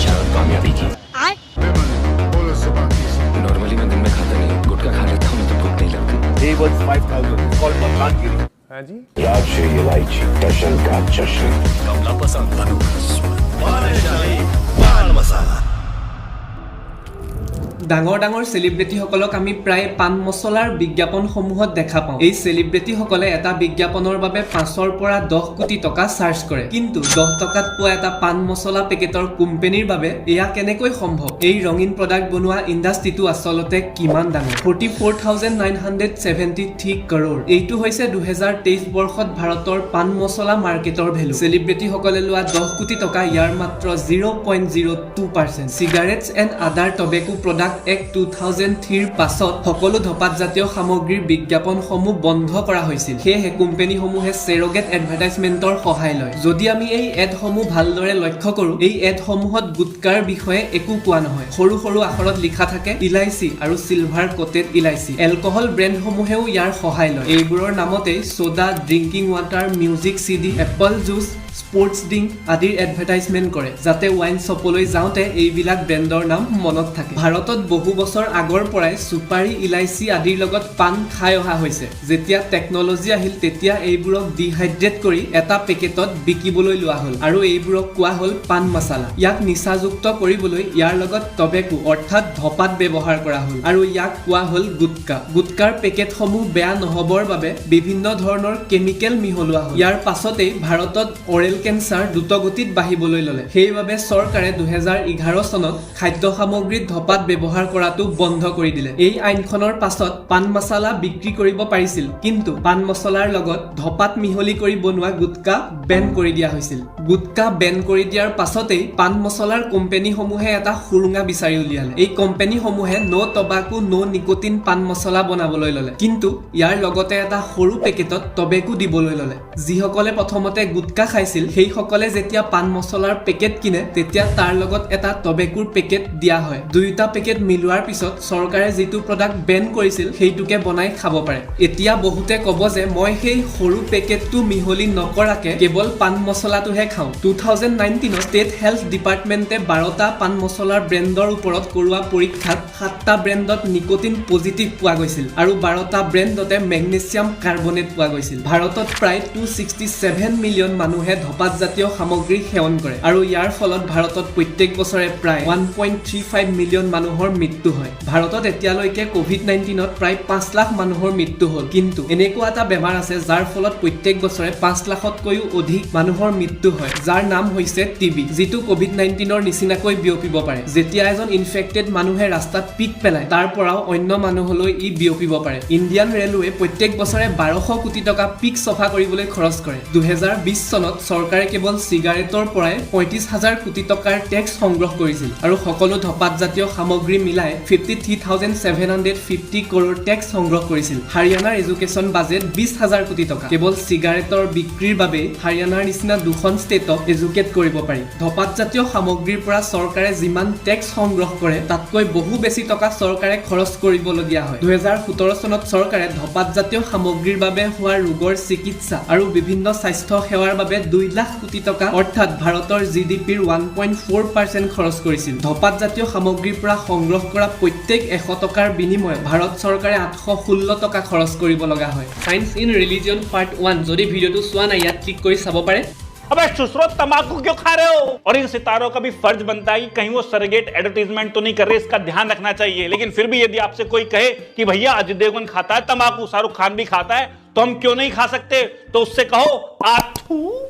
शायद कामयाबी की। नॉर्मली मैं दिन में खाता नहीं, गुटखा खा लेता हूँ तो भूख नहीं लगती। He was 5,000 called Matlangiri. हाँ जी, राज्य इलायची जश्न का जश्न। कमला पसंद बाल मसाला। ডাঙৰ ডাঙৰ সেলিব্ৰিটিসকলক আমি প্ৰায় পান মছলাৰ বিজ্ঞাপনসমূহত দেখা পাওঁ। এই সেলিব্ৰিটিসকলে এটা বিজ্ঞাপনৰ বাবে 5ৰ পৰা 10 কোটি টকা চাৰ্জ কৰে, কিন্তু 10 টকাত পোৱা এটা পান মছলা পেকেটৰ কোম্পানীৰ বাবে এয়া কেনেকৈ সম্ভৱ? এই ৰঙীন প্ৰডাক্ট বনোৱা ইণ্ডাষ্ট্ৰিটো আচলতে কিমান ডাঙৰ? 44,973 কৰ'ৰ। এইটো হৈছে 2023 বৰ্ষত ভাৰতৰ পান মছলা মাৰ্কেটৰ ভেলু। সেলিব্ৰিটিসকলে লোৱা 10 কোটি টকা ইয়াৰ মাত্ৰ 0.02%। চিগাৰেটছ এণ্ড আদাৰ টবেকো প্ৰডাক্ট এক 2003 পাছত সকলো ধপাত জাতীয় সামগ্ৰীৰ বিজ্ঞাপনসমূহ বন্ধ কৰা হৈছিল। সেয়েহে কোম্পানীসমূহে চেৰগেট এডভাৰটাইজমেণ্টৰ সহায় লয়। যদি আমি এই এডসমূহ ভালদৰে লক্ষ্য কৰোঁ, এই এডসমূহত গুটকাৰ বিষয়ে একো কোৱা নহয়। সৰু সৰু আখৰত লিখা থাকে ইলাইচি আৰু চিলভাৰ কোটেড ইলাইচি। এলকহল ব্ৰেণ্ডসমূহেও ইয়াৰ সহায় লয়। এইবোৰৰ নামতেই soda, drinking water, music CD, Apple juice, sports drink আদিৰ এডভাৰটাইজমেণ্ট কৰে, যাতে ৱাইন শ্বপলৈ যাওঁতে এইবিলাক ব্ৰেণ্ডৰ নাম মনত থাকে। ভাৰতত বহু বছৰ আগৰ পৰাই চুপাৰী, ইলাইচি আদিৰ লগত পান খাই অহা হৈছে। যেতিয়া টেকনলজি আহিল তেতিয়া এইবোৰক ডিহাইড্ৰেট কৰি এটা পেকেটত বিকিবলৈ লোৱা হ'ল আৰু এইবোৰক কোৱা হ'ল পান মছলা। ইয়াক নিচাযুক্ত কৰিবলৈ ইয়াৰ লগত টবেকো অৰ্থাৎ ধপাত ব্যৱহাৰ কৰা হ'ল আৰু ইয়াক কোৱা হ'ল গুটকা। গুটকাৰ পেকেটসমূহ বেয়া নহ'বৰ বাবে বিভিন্ন ধৰণৰ কেমিকেল মিহলোৱা হ'ল। ইয়াৰ পাছতেই ভাৰতত অৰেল কেঞ্চাৰ দ্ৰুতগতিত বাঢ়িবলৈ ল'লে। সেইবাবে চৰকাৰে 2011 চনত খাদ্য সামগ্ৰীত ধপাত ব্যৱহাৰ কৰাটো বন্ধ কৰি দিলে। এই আইনখনৰ পাছত পান মছলা বিক্ৰী কৰিব পাৰিছিল, কিন্তু পান মছলাৰ লগত ধপাত মিহলি কৰি বনোৱা গুটকা বেন কৰি দিয়া হৈছিল। গুটকা বেন কৰি দিয়াৰ পাছতেই পান মছলাৰ কোম্পানীসমূহে এটা সুৰুঙা বিচাৰি উলিয়ালে। এই কোম্পানীসমূহে নো টবাকো নো নিকোটিন পান মছলা বনাবলৈ ল'লে, কিন্তু ইয়াৰ লগতে এটা সৰু পেকেটত টবেকো দিবলৈ ল'লে। যিসকলে প্ৰথমতে গুটকা খাইছিল সেইসকলে যেতিয়া পান মছলাৰ পেকেট কিনে তেতিয়া তাৰ লগত এটা টবেকোৰ পেকেট দিয়া হয়। দুয়োটা পেকেট মিলোৱাৰ পিছত চৰকাৰে যিটো প্ৰডাক্ট বেন কৰিছিল সেইটোকে বনাই খাব পাৰে। এতিয়া বহুতে ক'ব যে মই সেই সৰু পেকেটটো মিহলি নকৰাকে কেৱল পান মছলাটোহে খাওঁ। 2019 ষ্টেট হেল্থ ডিপাৰ্টমেণ্টে 12টা পান মছলাৰ ব্ৰেণ্ডৰ ওপৰত কৰোৱা পৰীক্ষাত 7টা ব্ৰেণ্ডত নিকোটিন পজিটিভ পোৱা গৈছিল আৰু 12টা ব্ৰেণ্ডতে মেগনেছিয়াম কাৰ্বনেট পোৱা গৈছিল। ভাৰতত প্ৰায় 267 মিলিয়ন মানুহে ধপাত জাতীয় সামগ্ৰী সেৱন কৰে আৰু ইয়াৰ ফলত ভাৰতত প্ৰত্যেক বছৰে প্ৰায় 1.35 মিলিয়ন মানুহৰ মৃত্যু হয়। ভাৰতত এতিয়ালৈকে COVID-19ত প্ৰায় 5 লাখ মানুহৰ মৃত্যু হ'ল, কিন্তু এনেকুৱা এটা বেমাৰ আছে যাৰ ফলত প্ৰত্যেক বছৰে 5 লাখতকৈও অধিক মানুহৰ মৃত্যু হয়, যাৰ নাম হৈছে TB, যিটো COVID-19ৰ নিচিনাকৈ বিয়পিব পাৰে। যেতিয়া এজন ইনফেক্টেড মানুহে ৰাস্তাত পিক পেলায় তাৰ পৰাও অন্য মানুহলৈ ই বিয়পিব পাৰে। ইণ্ডিয়ান ৰেলৱে প্ৰত্যেক বছৰে 1200 কোটি টকা পিক চফা কৰিবলৈ খৰচ কৰে। 2020 চনত চৰকাৰে কেৱল চিগাৰেটৰ পৰাই 35,000 কোটি টকাৰ টেক্স সংগ্ৰহ কৰিছিল আৰু সকলো ধপাত জাতীয় সামগ্ৰী মিলাই 53,750 কৰ'ৰ টেক্স সংগ্ৰহ কৰিছিল। হাৰিয়ানাৰ এডুকেশ্যন বাজেট 20,000 কোটি টকা। কেৱল চিগাৰেটৰ বিক্ৰীৰ বাবে হাৰিয়ানাৰ নিচিনা দুখন ষ্টেটক এডুকেট কৰিব পাৰি। ধপাত জাতীয় সামগ্ৰীৰ পৰা চৰকাৰে যিমান টেক্স সংগ্ৰহ কৰে তাতকৈ বহু বেছি টকা চৰকাৰে খৰচ কৰিবলগীয়া হয়। 2017 চনত চৰকাৰে ধপাত জাতীয় সামগ্ৰীৰ বাবে হোৱা ৰোগৰ চিকিৎসা আৰু বিভিন্ন স্বাস্থ্য সেৱাৰ বাবে 2 লাখ কোটি টকা অৰ্থাৎ ভাৰতৰ GDPৰ 1.4% খৰচ কৰিছিল। ধপাত জাতীয় সামগ্ৰীৰ পৰা সংগ্ৰহ কৰা প্ৰত্যেক 100 টকাৰ বিনিময়ত ভাৰত চৰকাৰে 816 টকা খৰচ কৰিব লগা হয়। সায়েন্স ইন ৰিলিজিয়ন পাৰ্ট 1 যদি ভিডিঅ'টো চোৱা নাই ইয়াত ক্লিক কৰি চাব পাৰে। अबे सुसरो तंबाकू क्यों खा रहे हो? और इन सितारों का भी फर्ज बनता है कि कहीं वो सरगेट एडवर्टाइजमेंट तो नहीं कर रहे, इसका ध्यान रखना चाहिए। लेकिन फिर भी यदि आपसे कोई कहे कि भैया अजय देवगन खाता है तंबाकू, शाहरुख खान भी खाता है, तो हम क्यों नहीं खा सकते? तो उससे कहो आथू।